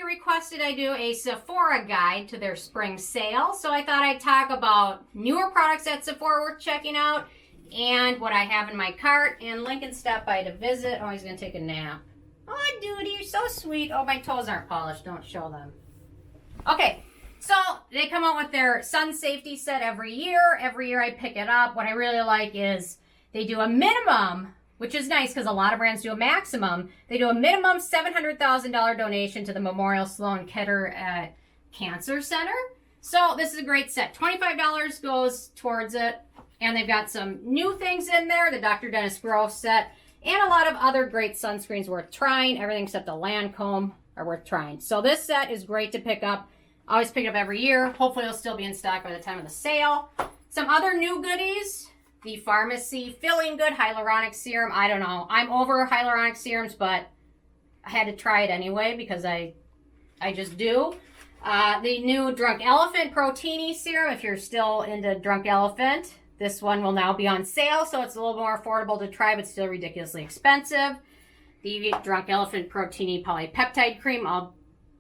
you requested I do a Sephora guide to their spring sale. So I thought I'd talk about newer products at Sephora worth checking out and what I have in my cart. And Lincoln stopped by to visit. Oh, he's going to take a nap. Oh, dude, you're so sweet. Oh, my toes aren't polished. Don't show them. Okay, so they come out with their sun safety set every year. Every year I pick it up. What I really like is they do a minimum, which is nice because a lot of brands do a maximum. They do a minimum $700,000 donation to the Memorial Sloan Kettering Cancer Center. So this is a great set. $25 goes towards it. And they've got some new things in there, the Dr. Dennis Gross set, and a lot of other great sunscreens worth trying. Everything except the Lancome are worth trying. So this set is great to pick up. I always pick it up every year. Hopefully it'll still be in stock by the time of the sale. Some other new goodies. The Pharmacy Feeling Good Hyaluronic Serum. I don't know. I'm over hyaluronic serums, but I had to try it anyway because I just do. The new Drunk Elephant Protein Serum, if you're still into Drunk Elephant. This one will now be on sale, so it's a little more affordable to try, but still ridiculously expensive. The Drunk Elephant Protein Polypeptide Cream. I'll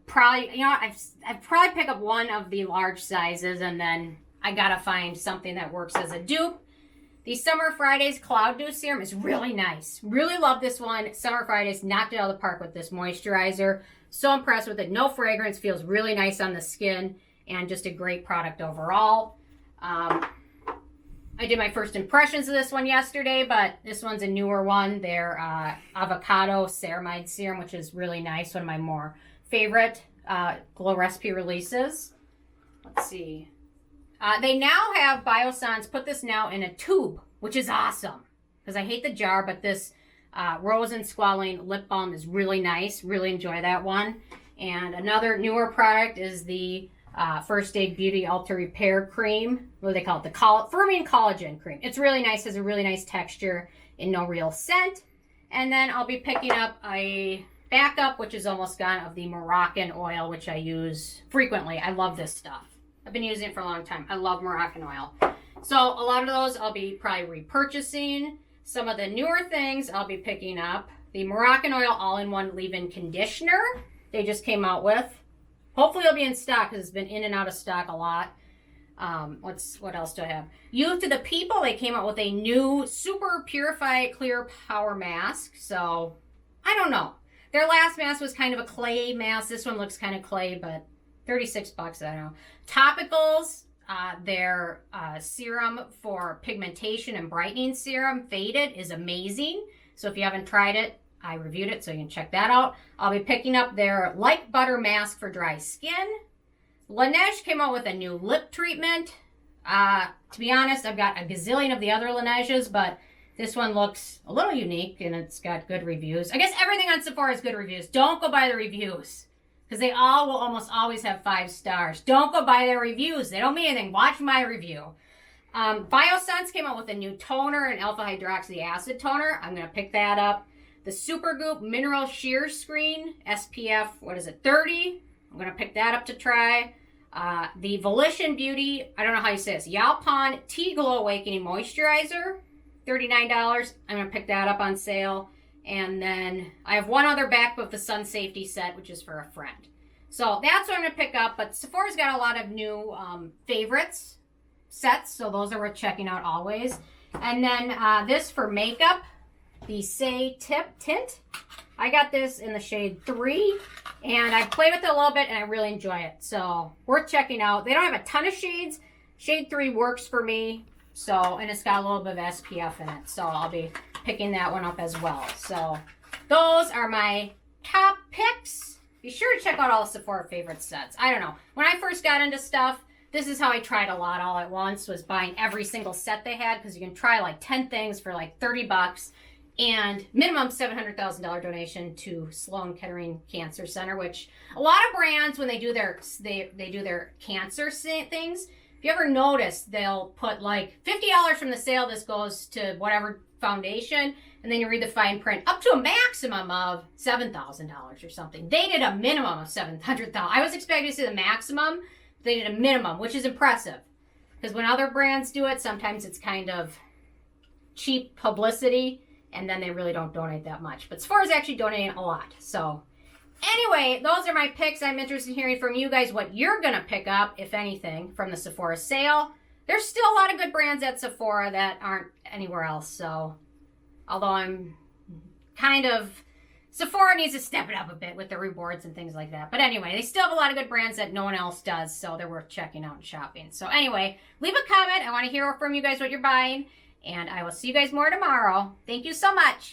probably, I'd probably pick up one of the large sizes, and then I gotta find something that works as a dupe. The Summer Fridays Cloud Dew Serum is really nice. Really love this one. Summer Fridays knocked it out of the park with this moisturizer. So impressed with it. No fragrance. Feels really nice on the skin. And just a great product overall. I did my first impressions of this one yesterday, but this one's a newer one. Their Avocado Ceramide Serum, which is really nice. One of my more favorite Glow Recipe releases. Let's see. They now have Biossance put this now in a tube, which is awesome. Because I hate the jar, but this Rose and Squalane Lip Balm is really nice. Really enjoy that one. And another newer product is the First Aid Beauty Ultra Repair Cream. What do they call it? The Firming Collagen Cream. It's really nice. Has a really nice texture and no real scent. And then I'll be picking up a backup, which is almost gone, of the Moroccan oil, which I use frequently. I love this stuff. I've been using it for a long time. I love Moroccan oil. So a lot of those I'll be probably repurchasing. Some of the newer things I'll be picking up. The Moroccan oil all-in-one leave-in conditioner they just came out with. Hopefully it'll be in stock because it's been in and out of stock a lot. What else do I have? Youth to the People. They came out with a new super purified clear power mask. So I don't know. Their last mask was kind of a clay mask. This one looks kind of clay, but $36, I don't know. Topicals, their serum for pigmentation and brightening serum, Faded, is amazing. So if you haven't tried it, I reviewed it, so you can check that out. I'll be picking up their Like Butter Mask for dry skin. Laneige came out with a new lip treatment. To be honest, I've got a gazillion of the other Laneiges, but this one looks a little unique, and it's got good reviews. I guess everything on Sephora has good reviews. Don't go by the reviews, because they all will almost always have 5 stars. Don't go by their reviews. They don't mean anything. Watch my review. Biossance came out with a new toner, an alpha hydroxy acid toner. I'm going to pick that up. The Supergoop Mineral Sheer Screen, SPF, 30. I'm going to pick that up to try. The Volition Beauty, I don't know how you say this, Yaupon Tea Glow Awakening Moisturizer, $39. I'm going to pick that up on sale. And then I have one other back with the Sun Safety set, which is for a friend. So that's what I'm going to pick up. But Sephora's got a lot of new favorites sets, so those are worth checking out always. And then this for makeup, the Say Tip Tint. I got this in the shade 3, and I played with it a little bit, and I really enjoy it. So worth checking out. They don't have a ton of shades. Shade 3 works for me. So, and it's got a little bit of SPF in it. So I'll be picking that one up as well. So those are my top picks. Be sure to check out all the Sephora favorite sets. I don't know. When I first got into stuff, this is how I tried a lot all at once, was buying every single set they had, because you can try like 10 things for like $30 and minimum $700,000 donation to Sloan Kettering Cancer Center, which a lot of brands, when they do their cancer things, if you ever notice, they'll put like $50 from the sale, this goes to whatever foundation, and then you read the fine print, up to a maximum of $7,000 or something. They did a minimum of $700,000. I was expecting to see the maximum. They did a minimum, which is impressive. Because when other brands do it, sometimes it's kind of cheap publicity, and then they really don't donate that much. But Sephora's actually donating a lot. So Anyway, those are my picks. I'm interested in hearing from you guys what you're going to pick up, if anything, from the Sephora sale. There's still a lot of good brands at Sephora that aren't anywhere else. So, although I'm kind of... Sephora needs to step it up a bit with the rewards and things like that. But anyway, they still have a lot of good brands that no one else does. So, they're worth checking out and shopping. So, anyway, leave a comment. I want to hear from you guys what you're buying. And I will see you guys more tomorrow. Thank you so much.